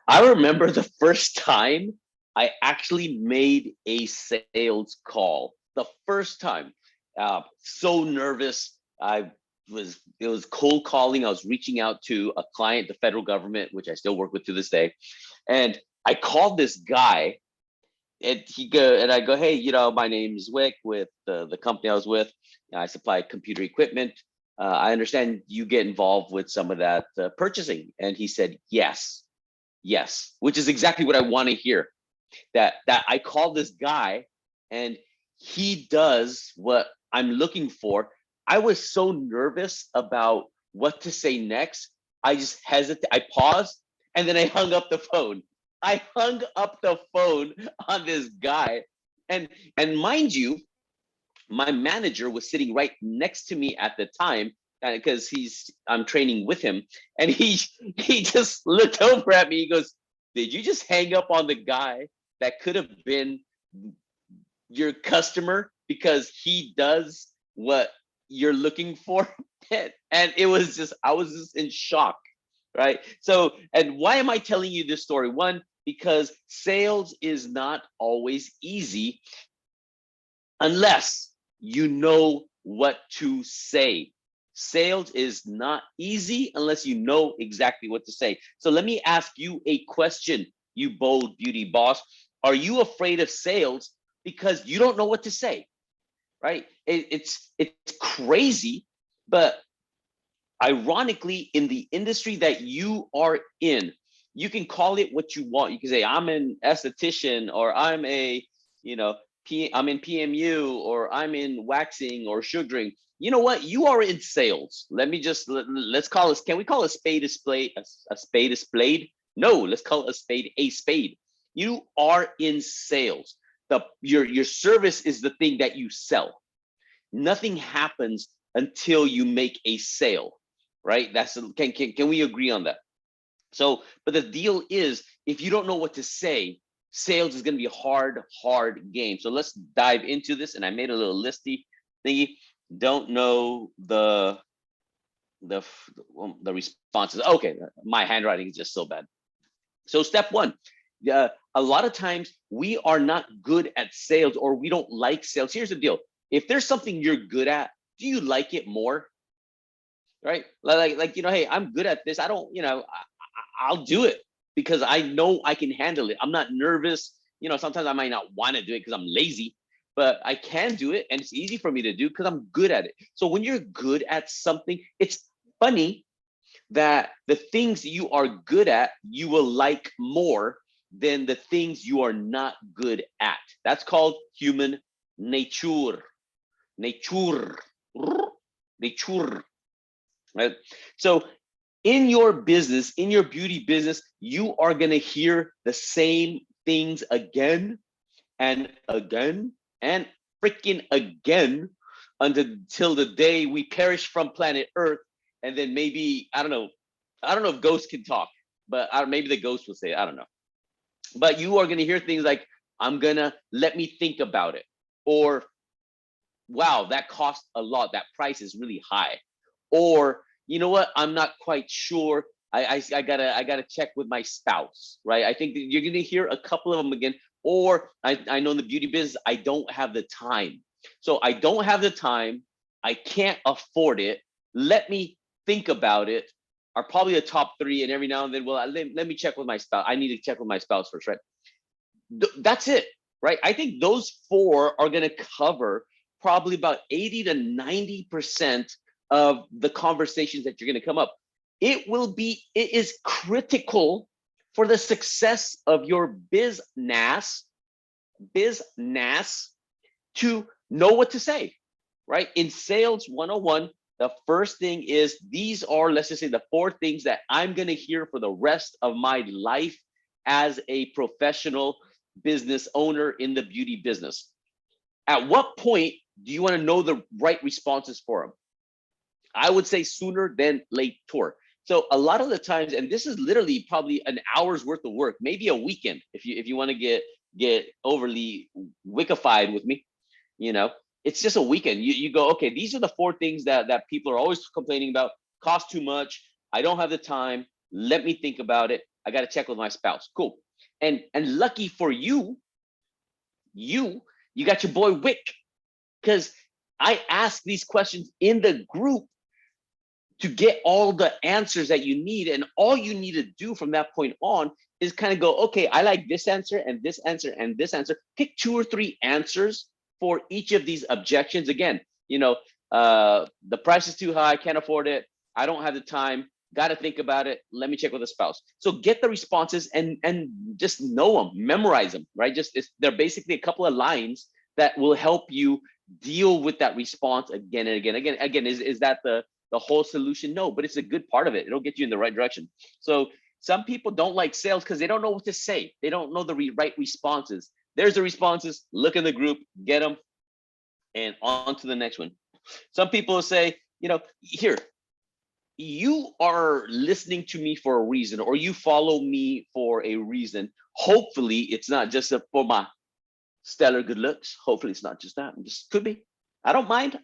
I remember the first time I actually made a sales call. The first time, so nervous. It was cold calling. I was reaching out to a client, the federal government, which I still work with to this day, and I called this guy, and I go, hey, my name is Wick with the company I was with. I supply computer equipment. I understand you get involved with some of that purchasing, and he said yes. Yes, which is exactly what I want to hear. That I call this guy and he does what I'm looking for. I was so nervous about what to say next. I just hesitate. I paused and then I hung up the phone. I hung up the phone on this guy. And mind you, my manager was sitting right next to me at the time because I'm training with him, and he just looked over at me. He goes, did you just hang up on the guy that could have been your customer because he does what you're looking for? And it was just, I was just in shock, right? So, and why am I telling you this story? One, because sales is not always easy unless you know what to say. Sales is not easy unless you know exactly what to say. So let me ask you a question, you bold beauty boss. Are you afraid of sales because you don't know what to say? Right? It's crazy, but ironically, in the industry that you are in, you can call it what you want. You can say, I'm an esthetician, or I'm a, you know, I'm in PMU, or I'm in waxing or sugaring. You know what? You are in sales. Let's call it. Can we call a spade a spade? A spade a spade? No, let's call a spade a spade. You are in sales. Your service is the thing that you sell. Nothing happens until you make a sale, right? Can we agree on that? So, but the deal is, if you don't know what to say, sales is going to be a hard game. So let's dive into this. And I made a little listy thingy. Don't know the the responses. Okay, my handwriting is just so bad. So step one, a lot of times we are not good at sales, or we don't like sales. Here's the deal: if there's something you're good at, do you like it more? Right? Hey, I'm good at this. I don't, I'll do it because I know I can handle it. I'm not nervous. Sometimes I might not want to do it because I'm lazy, but I can do it, and it's easy for me to do because I'm good at it. So when you're good at something, it's funny that the things that you are good at, you will like more than the things you are not good at. That's called human nature. Nature. Nature. Right? So in your business, in your beauty business, you are going to hear the same things again and again and freaking again until the day we perish from planet Earth. And then maybe, I don't know if ghosts can talk, but maybe the ghost will say it. I don't know. But you are going to hear things like, let me think about it. Or, wow, that cost a lot. That price is really high. Or, you know what? I'm not quite sure. I gotta check with my spouse, right? I think that you're gonna hear a couple of them again. Or I know in the beauty business, I don't have the time. So I don't have the time. I can't afford it. Let me think about it. Are probably the top three. And every now and then, well, let me check with my spouse. I need to check with my spouse first, right? That's it, right? I think those four are gonna cover probably about 80 to 90% of the conversations that you're going to come up. It is critical for the success of your business to know what to say, right? In sales 101, the first thing is, these are, let's just say, the four things that I'm going to hear for the rest of my life as a professional business owner in the beauty business. At what point do you want to know the right responses for them? I would say sooner than later. So a lot of the times, and this is literally probably an hour's worth of work, maybe a weekend, if you want to get overly wickified with me, it's just a weekend. You go, okay, these are the four things that people are always complaining about. Cost too much. I don't have the time. Let me think about it. I got to check with my spouse. Cool. And lucky for you, you you got your boy Wick, because I ask these questions in the group to get all the answers that you need. And all you need to do from that point on is kind of go, okay, I like this answer and this answer and this answer. Pick 2 or 3 answers for each of these objections. Again, the price is too high, I can't afford it, I don't have the time, got to think about it, let me check with a spouse. So get the responses and just know them, memorize them, right? They're basically a couple of lines that will help you deal with that response again and again. Is that the whole solution? No, but it's a good part of it. It'll get you in the right direction. So some people don't like sales because they don't know what to say. They don't know the right responses. There's the responses. Look in the group, get them, and on to the next one. Some people say, here, you are listening to me for a reason, or you follow me for a reason. Hopefully, it's not just for my stellar good looks. Hopefully, it's not just that. It just could be. I don't mind.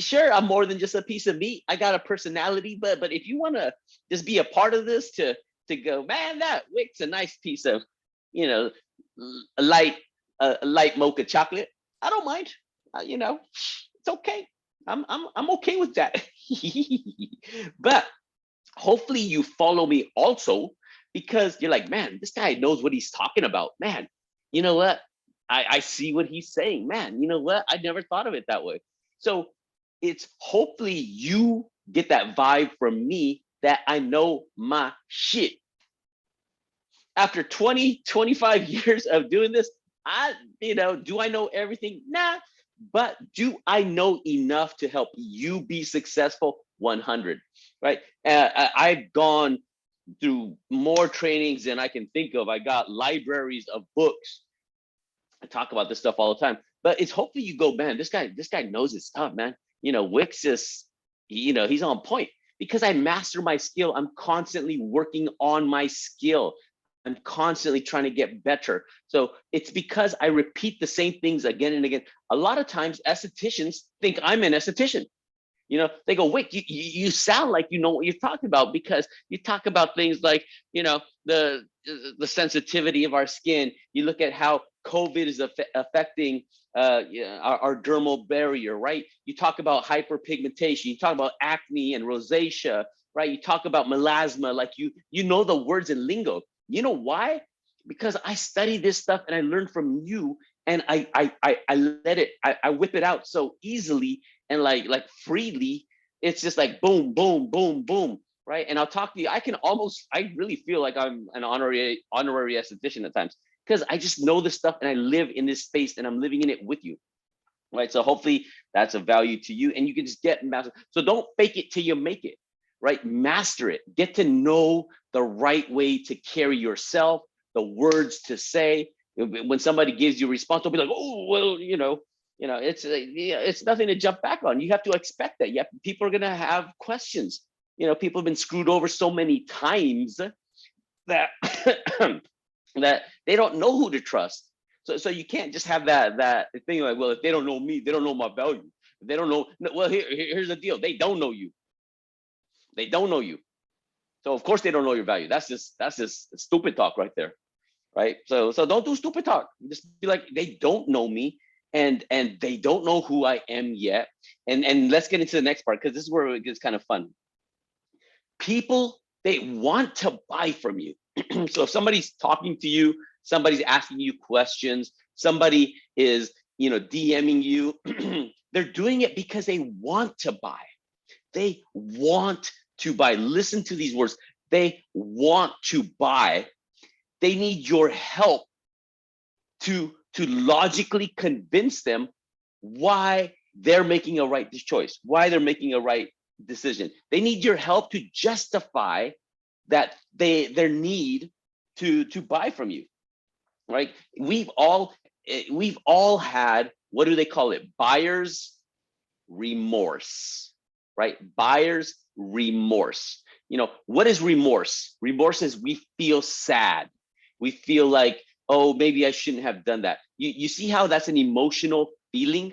Sure, I'm more than just a piece of meat. I got a personality, but if you want to just be a part of this, to go, man, that Wick's a nice piece of, a light mocha chocolate. I don't mind. It's okay. I'm okay with that. But hopefully you follow me also, because you're like, man, this guy knows what he's talking about. Man, you know what? I see what he's saying. Man, you know what? I never thought of it that way. So it's hopefully you get that vibe from me that I know my shit. After 20, 25 years of doing this, do I know everything? Nah, but do I know enough to help you be successful? 100, right? I've gone through more trainings than I can think of. I got libraries of books. I talk about this stuff all the time, but it's hopefully you go, man, this guy knows his stuff, man. Wick's just, he's on point, because I master my skill. I'm constantly working on my skill. I'm constantly trying to get better. So it's because I repeat the same things again and again. A lot of times estheticians think I'm an esthetician. They go, Wick, you sound like you know what you're talking about, because you talk about things like, the sensitivity of our skin. You look at how COVID is affecting our dermal barrier, right? You talk about hyperpigmentation. You talk about acne and rosacea, right? You talk about melasma, like you know the words and lingo. You know why? Because I study this stuff and I learn from you, and I let it, I whip it out so easily and like freely. It's just like boom, boom, boom, boom, right? And I'll talk to you. I really feel like I'm an honorary esthetician at times, because I just know this stuff and I live in this space and I'm living in it with you, right? So hopefully that's a value to you, and you can just get master. So don't fake it till you make it, right? Master it. Get to know the right way to carry yourself, the words to say. When somebody gives you a response, don't be like, oh, well, it's nothing to jump back on. You have to expect that. People are going to have questions. People have been screwed over so many times that that they don't know who to trust. So you can't just have that thing like, well, if they don't know me, they don't know my value. If they don't know, well, here's the deal. They don't know you. They don't know you. So of course they don't know your value. That's just stupid talk right there, right? So don't do stupid talk. Just be like, they don't know me, and they don't know who I am yet. And let's get into the next part, because this is where it gets kind of fun. People, they want to buy from you. So if somebody's talking to you, somebody's asking you questions, somebody is DMing you, they're doing it because they want to buy. They want to buy. Listen to these words. They want to buy. They need your help to logically convince them why they're making a right choice, why they're making a right decision. They need your help to justify that their need to buy from you, right? We've all had, what do they call it? Buyer's remorse, right? Buyer's remorse. What is remorse? Remorse is we feel sad. We feel like, oh, maybe I shouldn't have done that. You see how that's an emotional feeling?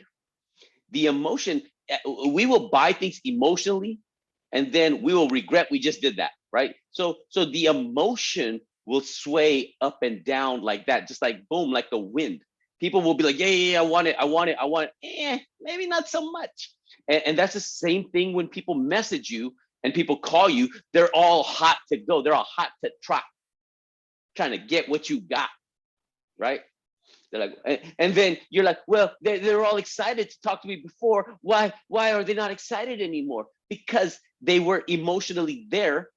The emotion, we will buy things emotionally and then we will regret we just did that, right? So the emotion will sway up and down like that, just like boom, like the wind. People will be like, yeah, I want it, I want it, I want it. Maybe not so much. And that's the same thing when people message you and people call you. They're all hot to go. They're all hot to trot, trying to get what you got, right? They're like, and then you're like, well, they're all excited to talk to me before. Why are they not excited anymore? Because they were emotionally there,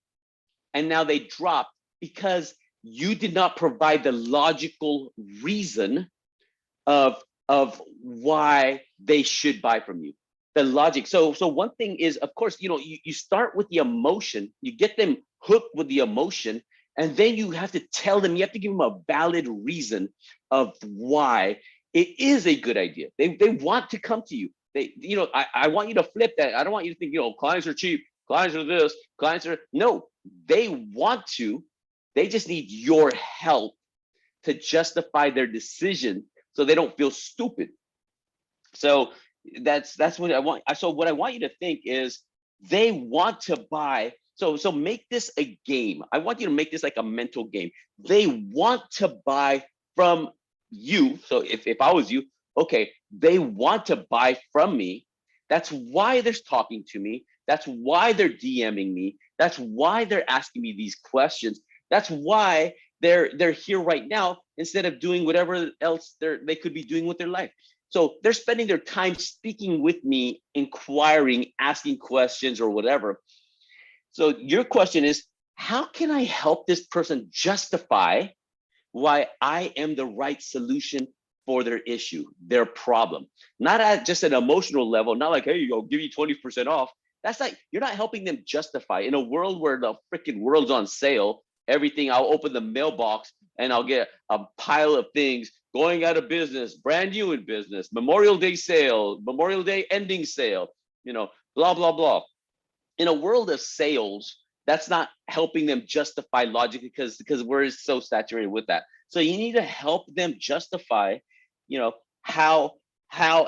and now they dropped because you did not provide the logical reason of why they should buy from you. The logic. So one thing is, of course, you start with the emotion, you get them hooked with the emotion, and then you have to tell them, you have to give them a valid reason of why it is a good idea. They want to come to you. I want you to flip that. I don't want you to think, clients are cheap, clients are this, clients are, no, they want to, they just need your help to justify their decision so they don't feel stupid. So that's what I want. So what I want you to think is they want to buy. So make this a game. I want you to make this like a mental game. They want to buy from you. So if I was you, okay, they want to buy from me. That's why they're talking to me. That's why they're DMing me. That's why they're asking me these questions. That's why they're here right now instead of doing whatever else they could be doing with their life. So they're spending their time speaking with me, inquiring, asking questions or whatever. So your question is, how can I help this person justify why I am the right solution for their issue, their problem? Not at just an emotional level, not like, hey, you go, give you 20% off. That's like, you're not helping them justify. In a world where the freaking world's on sale, everything, I'll open the mailbox and I'll get a pile of things going out of business, brand new in business, Memorial Day sale, Memorial Day ending sale, blah, blah, blah. In a world of sales, that's not helping them justify logic because we're so saturated with that. So you need to help them justify, how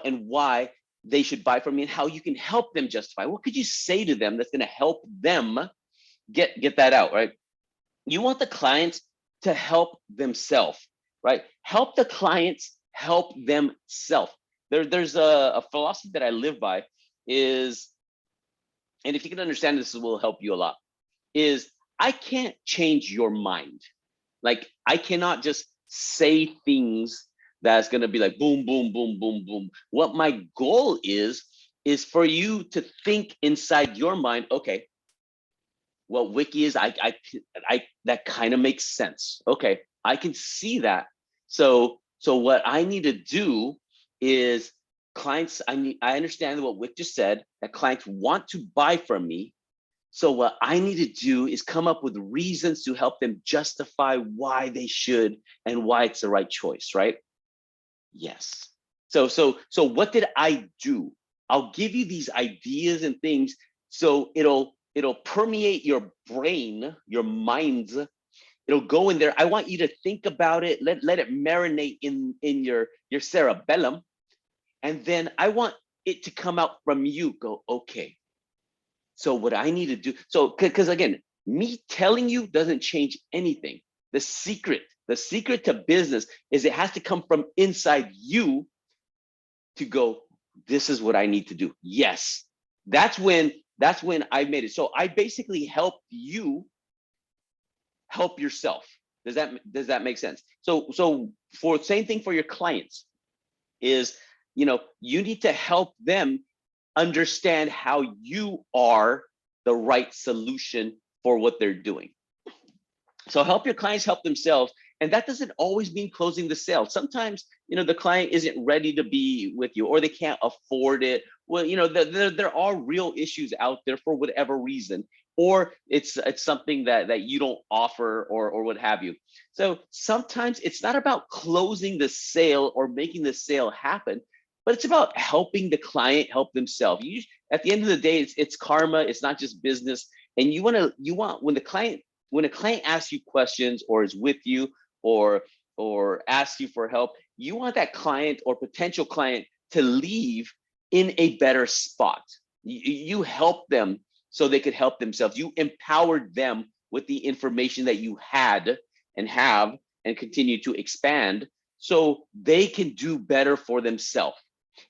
and why they should buy from you and how you can help them justify. What could you say to them that's going to help them get that out, right? You want the clients to help themselves, right? Help the clients help themselves. There's a philosophy that I live by is, and if you can understand this will help you a lot, is I can't change your mind. Like I cannot just say things that's going to be like boom, boom, boom, boom, boom. What my goal is for you to think inside your mind, okay, what Wiki is, I that kind of makes sense. Okay, I can see that. So what I need to do is clients, I understand what Wick just said, that clients want to buy from me. So what I need to do is come up with reasons to help them justify why they should and why it's the right choice, right? Yes. So what did I do? I'll give you these ideas and things so it'll permeate your brain, your minds. It'll go in there. I want you to think about it. Let it marinate in your cerebellum. And then I want it to come out from you. Go, okay. So what I need to do, so because again, me telling you doesn't change anything. The secret to business is it has to come from inside you to go, this is what I need to do. Yes. That's when I made it. So I basically help you help yourself. Does that make sense? So for same thing for your clients is, you need to help them understand how you are the right solution for what they're doing. So help your clients help themselves. And that doesn't always mean closing the sale. Sometimes, the client isn't ready to be with you or they can't afford it. Well, there are real issues out there for whatever reason, or it's something that you don't offer or what have you. So sometimes it's not about closing the sale or making the sale happen, but it's about helping the client help themselves. At the end of the day, it's karma. It's not just business. And you want when a client asks you questions or is with you or asks you for help, you want that client or potential client to leave in a better spot. You help them so they could help themselves. You empowered them with the information that you had and have and continue to expand so they can do better for themselves.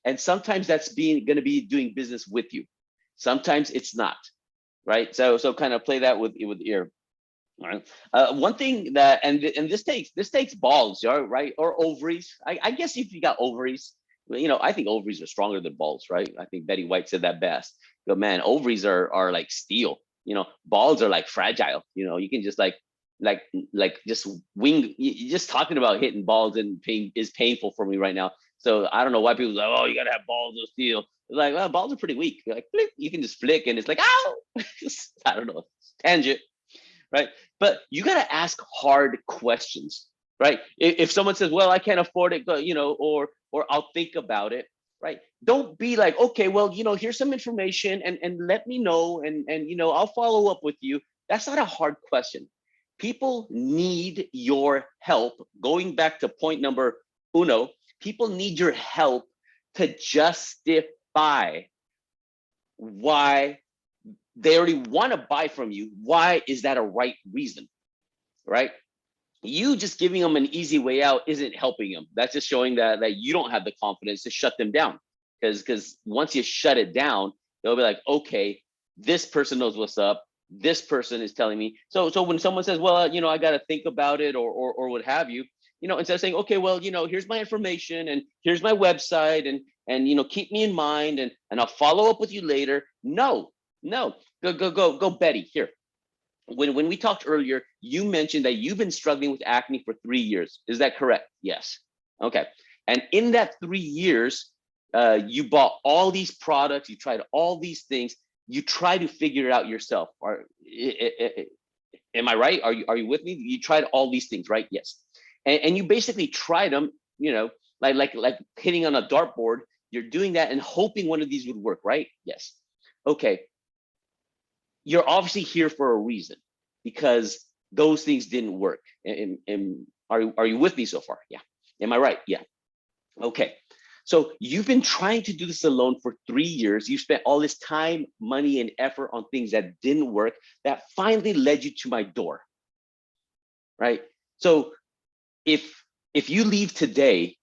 And sometimes that's being going to be doing business with you. Sometimes it's not, right? So kind of play that with ear. All right. One thing that and this takes balls, right? Or ovaries. I guess if you got ovaries, well, I think ovaries are stronger than balls, right? I think Betty White said that best. But man, ovaries are like steel. Balls are like fragile. You can just like just wing. Just talking about hitting balls and pain is painful for me right now. So I don't know why people are like, oh, you gotta have balls of steel. Like, well, balls are pretty weak. Like, you can just flick and it's like, ow. I don't know. Tangent, right? But you got to ask hard questions, right? If someone says, well, I can't afford it, or I'll think about it, right? Don't be like, okay, well, here's some information and let me know, and I'll follow up with you. That's not a hard question. People need your help. Going back to point number uno, people need your help to justify why they already want to buy from you. Why is that a right reason, right? You just giving them an easy way out isn't helping them. That's just showing that you don't have the confidence to shut them down. Because once you shut it down, they'll be like, okay, this person knows what's up. This person is telling me. So when someone says, well, I got to think about it or what have you, instead of saying, okay, well, here's my information and here's my website and keep me in mind and I'll follow up with you later. No, go, Betty. Here, when we talked earlier, you mentioned that you've been struggling with acne for 3 years. Is that correct? Yes. Okay. And in that 3 years, you bought all these products, you tried all these things, you try to figure it out yourself. Am I right? Are you with me? You tried all these things, right? Yes. And you basically tried them, like hitting on a dartboard. You're doing that and hoping one of these would work, right? Yes. Okay. You're obviously here for a reason because those things didn't work. And are you with me so far? Yeah. Am I right? Yeah. Okay. So you've been trying to do this alone for 3 years. You spent all this time, money, and effort on things that didn't work that finally led you to my door, right? So if you leave today,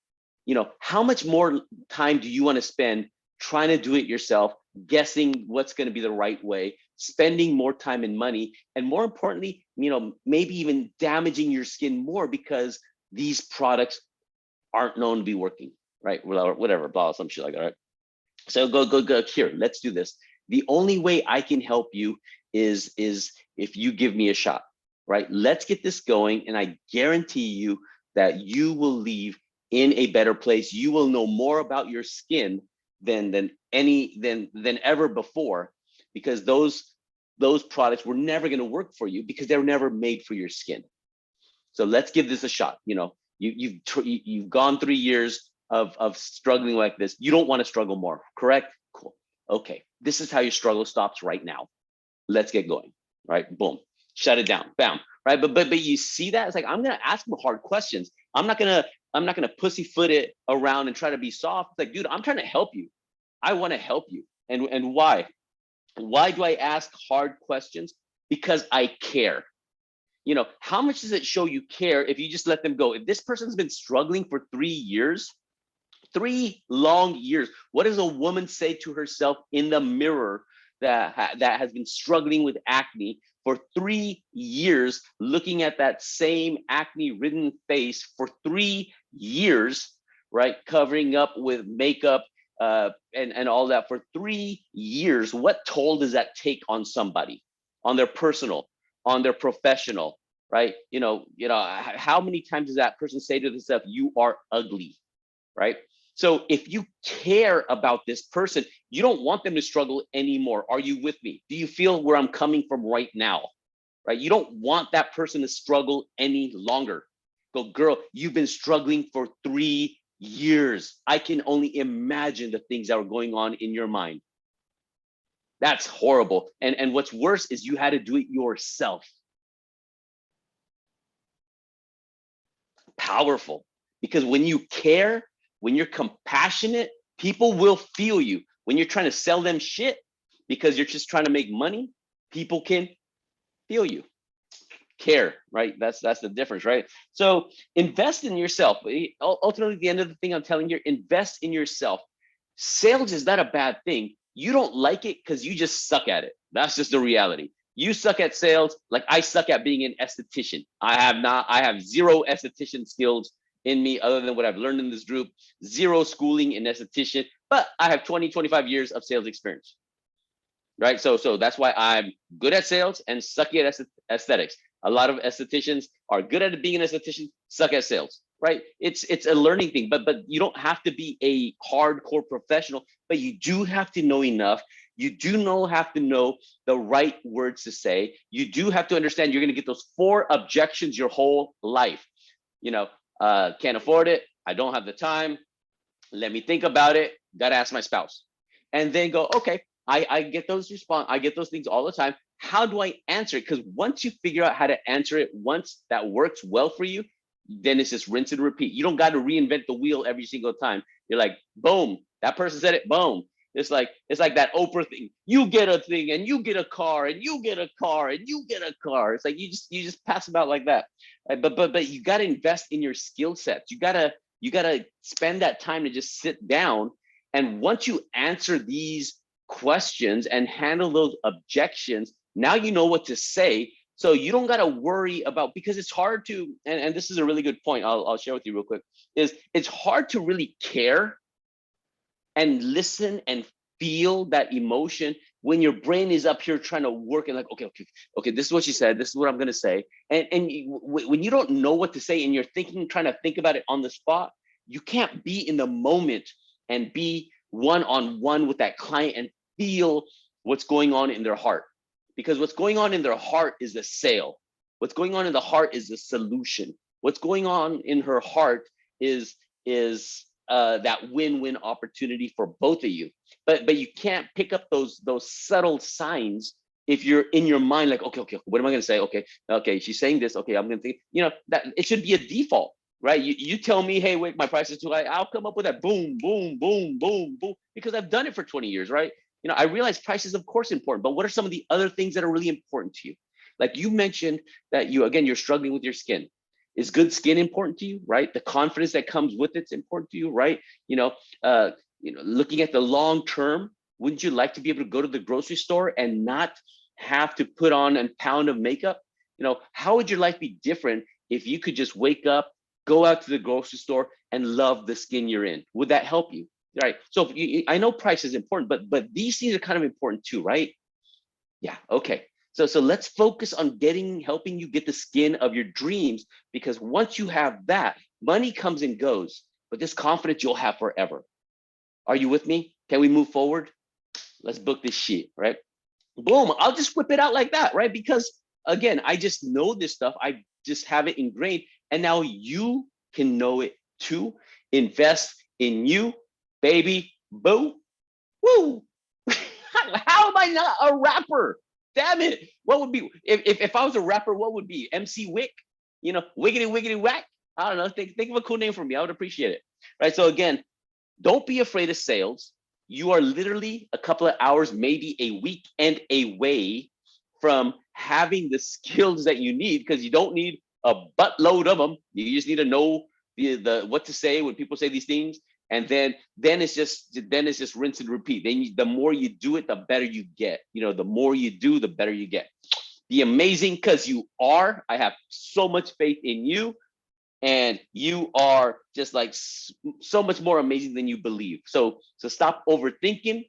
how much more time do you want to spend trying to do it yourself, guessing what's going to be the right way, spending more time and money, and more importantly, maybe even damaging your skin more because these products aren't known to be working, right? Whatever, blah, some shit like that, right? So go here, let's do this. The only way I can help you is if you give me a shot, right? Let's get this going, and I guarantee you that you will leave in a better place. You will know more about your skin than ever before, because those products were never going to work for you because they were never made for your skin. So let's give this a shot. You've gone 3 years of struggling like this. You don't want to struggle more, correct? Cool. Okay, this is how your struggle stops right now. Let's get going, right? Boom, shut it down, bam, right? But you see that? It's like, I'm gonna ask them hard questions. I'm not gonna pussyfoot it around and try to be soft. It's like, dude, I'm trying to help you. I want to help you. And why? Why do I ask hard questions? Because I care. How much does it show you care if you just let them go? If this person's been struggling for 3 years, 3 long years, what does a woman say to herself in the mirror that has been struggling with acne for 3 years, looking at that same acne-ridden face for 3 years, right? Covering up with makeup and all that for 3 years. What toll does that take on somebody, on their personal, on their professional, right? How many times does that person say to themselves, you are ugly, right? So if you care about this person, you don't want them to struggle anymore. Are you with me? Do you feel where I'm coming from right now, right? You don't want that person to struggle any longer. Go, girl, you've been struggling for 3 years. I can only imagine the things that were going on in your mind. That's horrible. And what's worse is you had to do it yourself. Powerful. Because when you care, when you're compassionate, people will feel you. When you're trying to sell them shit, because you're just trying to make money, people can feel you, care, right? That's the difference, right? So invest in yourself. Ultimately, the end of the thing I'm telling you, invest in yourself. Sales is not a bad thing. You don't like it because you just suck at it. That's just the reality. You suck at sales like I suck at being an esthetician. I have zero esthetician skills in me other than what I've learned in this group, zero schooling in esthetician, but I have 20, 25 years of sales experience, right? So that's why I'm good at sales and sucky at aesthetics. A lot of estheticians are good at being an esthetician, suck at sales, right? It's a learning thing, but you don't have to be a hardcore professional, but you do have to know enough. You do know have to know the right words to say. You do have to understand you're going to get those 4 objections your whole life. You know, can't afford it. I don't have the time. Let me think about it. Gotta ask my spouse, and then go. Okay, I get those I get those things all the time. How do I answer it? Because once you figure out how to answer it, once that works well for you, then it's just rinse and repeat. You don't got to reinvent the wheel every single time. You're like, boom, that person said it, boom. It's like that Oprah thing. You get a thing, and you get a car, and you get a car, and you get a car. It's like you just pass them out like that. Right? But you got to invest in your skill sets. You gotta spend that time to just sit down. And once you answer these questions and handle those objections, now you know what to say. So you don't gotta worry about, because it's hard to, and this is a really good point, I'll share with you real quick, is it's hard to really care and listen and feel that emotion when your brain is up here trying to work and like, okay, this is what she said, this is what I'm gonna say. When you don't know what to say and you're trying to think about it on the spot, you can't be in the moment and be one-on-one with that client and feel what's going on in their heart. Because what's going on in their heart is the sale. What's going on in the heart is the solution. What's going on in her heart is that win-win opportunity for both of you. But you can't pick up those subtle signs if you're in your mind like, okay, what am I going to say? Okay, she's saying this. Okay, I'm going to think. That it should be a default, right? You tell me, hey, wait, my price is too high. I'll come up with that boom, boom, boom, boom, boom, because I've done it for 20 years, right? I realize price is of course important, but what are some of the other things that are really important to you? Like you mentioned that you're struggling with your skin. Is good skin important to you, right? The confidence that comes with it's important to you, right? Looking at the long term, wouldn't you like to be able to go to the grocery store and not have to put on a pound of makeup? How would your life be different if you could just wake up, go out to the grocery store, and love the skin you're in? Would that help you? Right. So I know price is important, but these things are kind of important too, right? Yeah. Okay. So let's focus on helping you get the skin of your dreams, because once you have that, money comes and goes, but this confidence you'll have forever. Are you with me? Can we move forward? Let's book this shit, right? Boom. I'll just whip it out like that, right? Because again, I just know this stuff. I just have it ingrained, and now you can know it too. Invest in you, baby. Boo. Woo. How am I not a rapper? Damn it. What would be if I was a rapper, what would be? MC Wick? Wiggity wiggity whack. I don't know. Think of a cool name for me. I would appreciate it. Right. So again, don't be afraid of sales. You are literally a couple of hours, maybe a weekend away from having the skills that you need, because you don't need a buttload of them. You just need to know the what to say when people say these things. And then it's just rinse and repeat. Then the more you do it, the better you get. The more you do, the better you get. Be amazing, because you are. I have so much faith in you, and you are just like so much more amazing than you believe. So stop overthinking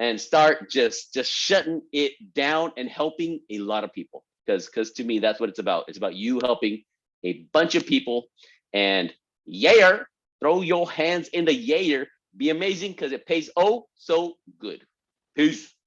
and start just shutting it down and helping a lot of people. Because to me, that's what it's about. It's about you helping a bunch of people. And yeah. Throw your hands in the yayer. Be amazing, because it pays oh so good. Peace.